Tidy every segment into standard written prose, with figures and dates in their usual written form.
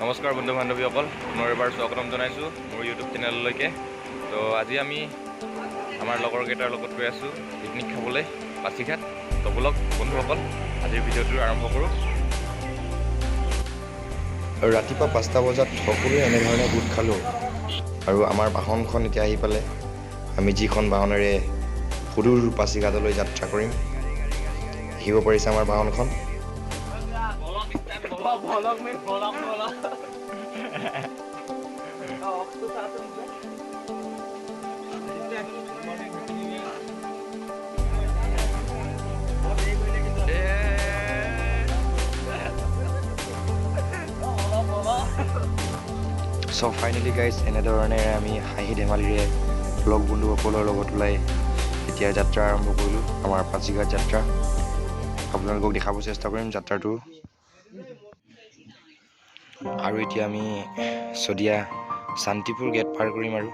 নমস্কাৰ বন্ধু বান্ধৱীসকল, মই এবাৰ স্বাগতম জনাইছোঁ মোৰ ইউটিউব চেনেললৈকে। তো আজি আমি আমাৰ লগৰ কেইটাৰ লগত গৈ আছোঁ পিকনিক খাবলৈ পাছিঘাট। তো বলক বন্ধুসকল আজিৰ ভিডিঅ'টো আৰম্ভ কৰোঁ। ৰাতিপুৱা 5টা বজাত সকলোৱে এনেধৰণে গোট খালোঁ আৰু আমাৰ বাহনখন এতিয়া আহি পালে। আমি যিখন বাহনেৰে সুদূৰ পাছিঘাটলৈ যাত্ৰা কৰিম, দেখিব পাৰিছে আমাৰ বাহনখন। So finally guys, এনেধৰণে আমি হাঁহি ধেমালিৰে লগ বন্ধুসকলৰ লগত ওলাই এতিয়া যাত্ৰা আৰম্ভ কৰিলোঁ, আমাৰ পাছিঘাট যাত্ৰা। আপোনালোকক দেখাব চেষ্টা কৰিম যাত্ৰাটো। আৰু এতিয়া আমি শদিয়া শান্তিপুৰ গেট পাৰ কৰিম আৰু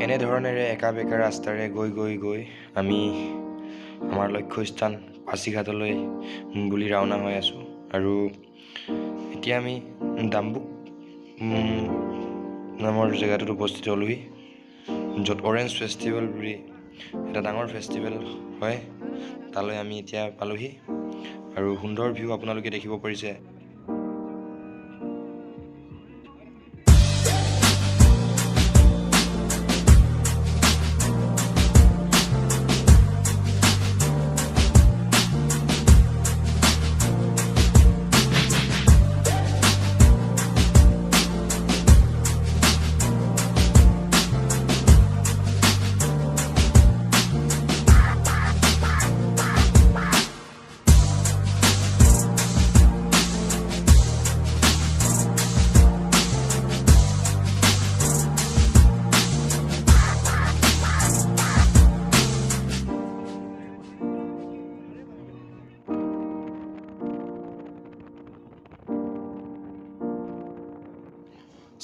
এনেধৰণেৰে একা বেকা ৰাস্তাৰে গৈ আমি আমাৰ লক্ষ্যস্থান পাছিঘাটলৈ বুলি ৰাওনা হৈ আছোঁ। আৰু এতিয়া আমি ডাম্বুক নামৰ জেগাটোত উপস্থিত হ'লোহি, য'ত অৰেঞ্জ ফেষ্টিভেল বুলি এটা ডাঙৰ ফেষ্টিভেল হয়। তালৈ আমি এতিয়া পালোহি আৰু সুন্দৰ ভিউ আপোনালোকে দেখিব পাৰিছে।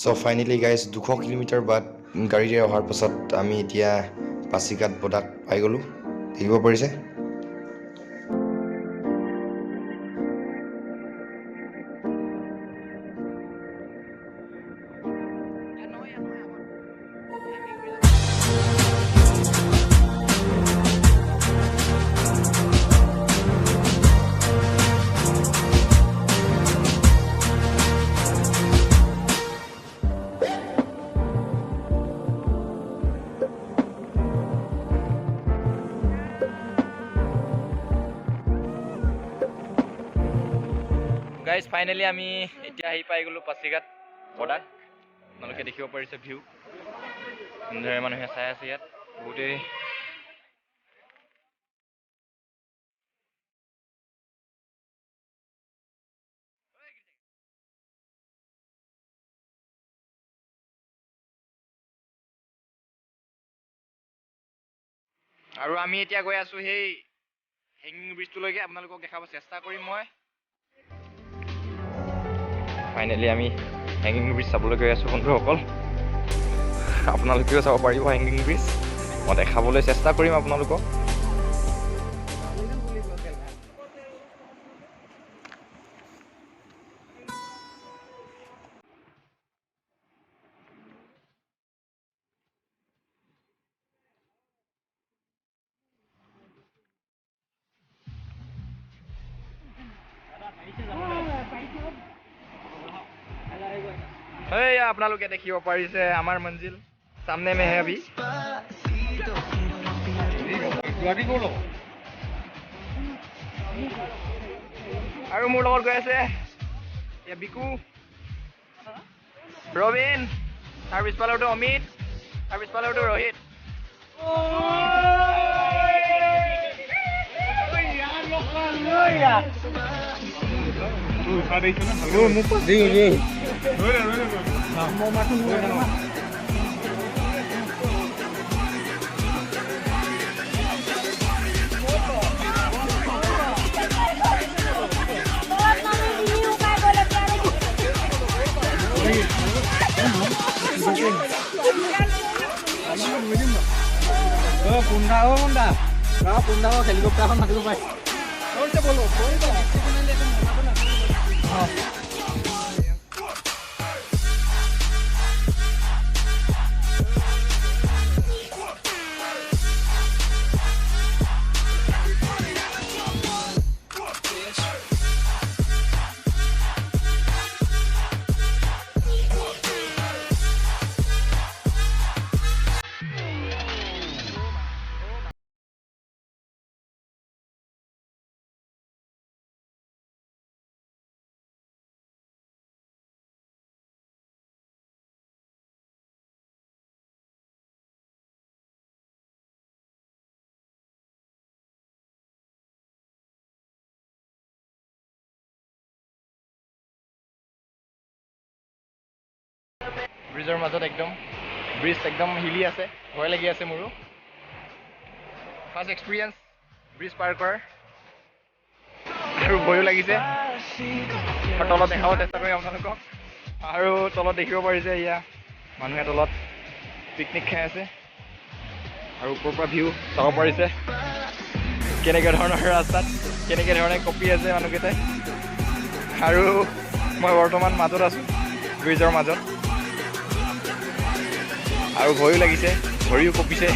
So finally guys, 200 কিলোমিটাৰ বাদ গাড়ীৰে অহাৰ পাছত আমি এতিয়া পাছিঘাট বদাগ পাই গ'লোঁ, দেখিব পাৰিছে। গাইজ ফাইনেলি আমি এতিয়া আহি পাই গ'লোঁ পাছিঘাট বদাগ। আপোনালোকে দেখিব পাৰিছে ভিউ, এনেদৰে মানুহে চাই আছে ইয়াত বহুতেই। আৰু আমি এতিয়া গৈ আছোঁ সেই হেংগিং ব্ৰিজটোলৈকে, আপোনালোকক দেখাব চেষ্টা কৰিম মই। ফাইনেলি আমি হেংগিং ব্ৰিজ চাবলৈ গৈ আছোঁ বন্ধুসকল। আপোনালোকেও চাব পাৰিব হেংগিং ব্ৰিজ, মই দেখাবলৈ চেষ্টা কৰিম আপোনালোকক। আপোনালোকে দেখিব পাৰিছে আমাৰ মঞ্জিল সামনে মে হে अभी। আৰু মোৰ লগত গৈ আছে বিকু, ৰবিন, তাৰ পিছফালেতো অমিত, তাৰ পিছফালেতো ৰোহিত। হেলিকপ্টাৰখন মাতিব পাৰে ব্ৰিজৰ মাজত একদম ব্ৰিজ একদম হিলি আছে ভয় লাগি আছে মোৰো ফাৰ্ষ্ট এক্সপিৰিয়েঞ্চ ব্ৰিজ পাৰ কৰাৰ আৰু ভয়ো লাগিছে আৰু তলত দেখাব চেষ্টা কৰিম আপোনালোকক আৰু তলত দেখিব পাৰিছে এয়া মানুহে তলত পিকনিক খাই আছে আৰু ওপৰৰ পৰা ভিউ চাব পাৰিছে কেনেকৈ ধৰণৰ ৰাস্তাত কেনেকৈ ধৰণে কঁপি আছে মানুহকেইটাই আৰু মই বৰ্তমান মাজত আছোঁ ব্ৰিজৰ মাজত আৰু ভয়ো লাগিছে ভৰিও কঁপিছে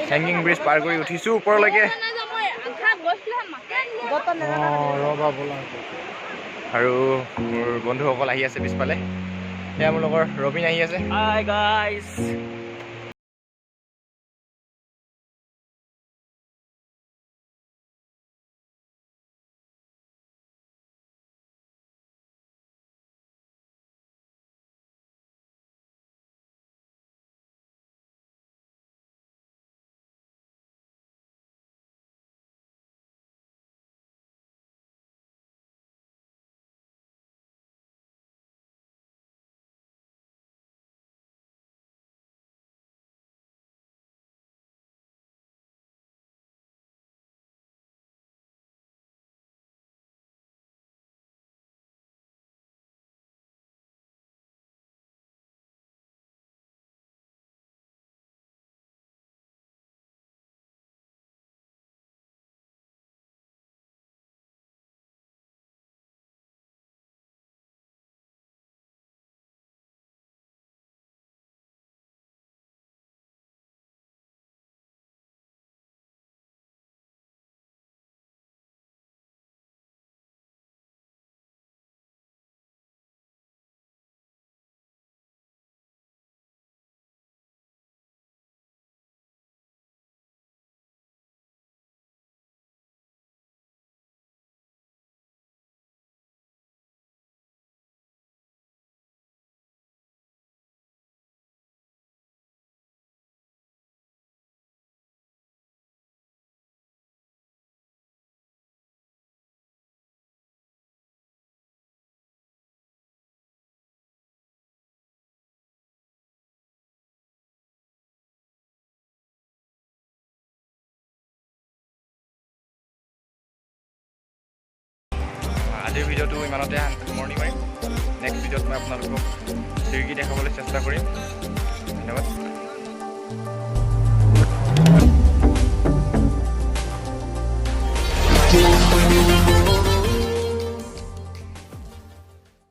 হেংগিং ব্ৰিজ পাৰ কৰি উঠিছোঁ ওপৰলৈকে আৰু মোৰ বন্ধুসকল আহি আছে পিছফালে সেয়া মোৰ লগৰ ৰবিন আহি আছে হাই গাইজ আজিৰ ভিডিঅ'টো ইমানতে সামৰণি মাৰিম নেক্সট ভিডিঅ'ত মই আপোনালোকক চিৰিকি দেখাবলৈ চেষ্টা কৰিম ধন্যবাদ